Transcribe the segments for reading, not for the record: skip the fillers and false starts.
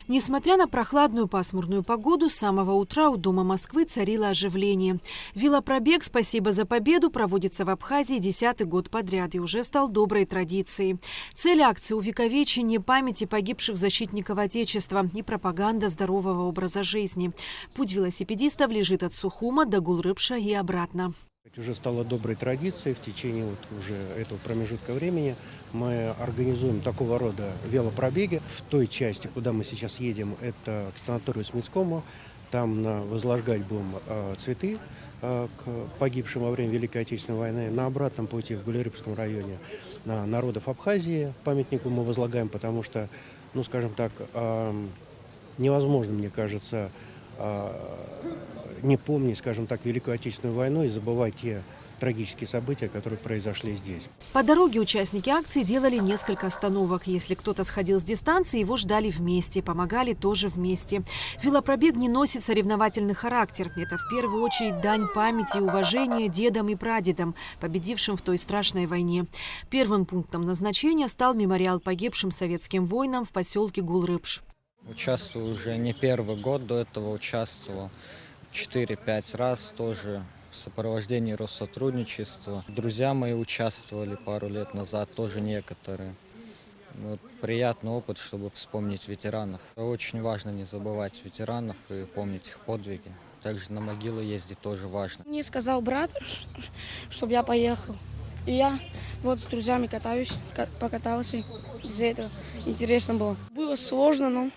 Несмотря на прохладную пасмурную погоду, с самого утра у Дома Москвы царило оживление. Велопробег «Спасибо за победу» проводится в Абхазии 10-й год подряд и уже стал доброй традицией. Цель акции – увековечение памяти погибших защитников Отечества и пропаганда здорового образа жизни. Путь велосипедистов лежит от Сухума до Гулрыпша и обратно. Уже стало доброй традицией в течение уже этого промежутка времени. Мы организуем такого рода велопробеги. В той части, куда мы сейчас едем, это к санаторию Смитскому. Там возлагать будем цветы к погибшим во время Великой Отечественной войны. На обратном пути в Гулрыпском районе на народов Абхазии памятнику мы возлагаем, потому что, ну скажем так, невозможно, мне кажется, не помнить, скажем так, Великую Отечественную войну и забывать те трагические события, которые произошли здесь. По дороге участники акции делали несколько остановок. Если кто-то сходил с дистанции, его ждали вместе, помогали тоже вместе. Велопробег не носит соревновательный характер. Это в первую очередь дань памяти и уважения дедам и прадедам, победившим в той страшной войне. Первым пунктом назначения стал мемориал погибшим советским воинам в поселке Гулрыпш. Участвую уже не первый год, до этого участвовал 4-5 раз тоже в сопровождении Россотрудничества. Друзья мои участвовали пару лет назад, тоже некоторые. Вот, приятный опыт, чтобы вспомнить ветеранов. Очень важно не забывать ветеранов и помнить их подвиги. Также на могилы ездить тоже важно. Мне сказал брат, чтобы я поехал. И я вот с друзьями покатался. Из-за этого интересно было. Было сложно, но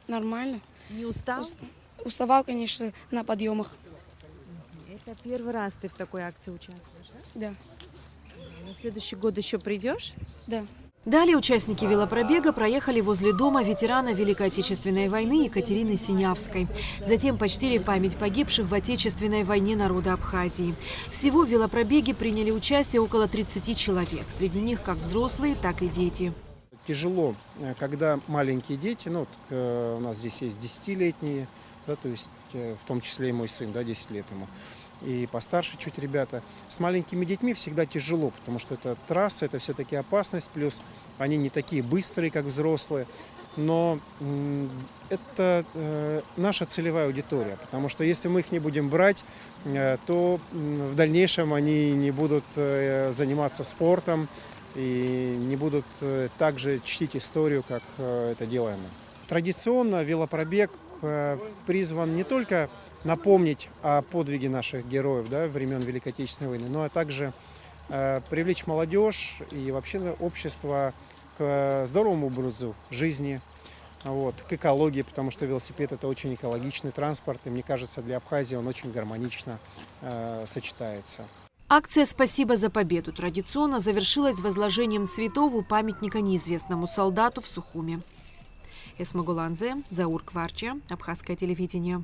нормально. Не устал? Уставал, конечно, на подъемах. Это первый раз ты в такой акции участвуешь, да? Да. На следующий год еще придешь? Да. Далее участники велопробега проехали возле дома ветерана Великой Отечественной войны Екатерины Синявской. Затем почтили память погибших в Отечественной войне народа Абхазии. Всего в велопробеге приняли участие около 30 человек. Среди них как взрослые, так и дети. Тяжело, когда маленькие дети, ну, у нас здесь есть 10-летние, да, то есть в том числе и мой сын, да, 10 лет ему, и постарше чуть ребята. С маленькими детьми всегда тяжело, потому что это трасса, это все-таки опасность, плюс они не такие быстрые, как взрослые. Но это наша целевая аудитория, потому что если мы их не будем брать, то в дальнейшем они не будут заниматься спортом и не будут так же чтить историю, как это делаем мы. Традиционно велопробег призван не только напомнить о подвиге наших героев, да, времен Великой Отечественной войны, но также привлечь молодежь и вообще общество к здоровому образу жизни, вот, к экологии, потому что велосипед – это очень экологичный транспорт, и мне кажется, для Абхазии он очень гармонично сочетается. Акция «Спасибо за победу» традиционно завершилась возложением цветов у памятника неизвестному солдату в Сухуме. Эсма Гуланзе, Заур Кварча, Абхазское телевидение.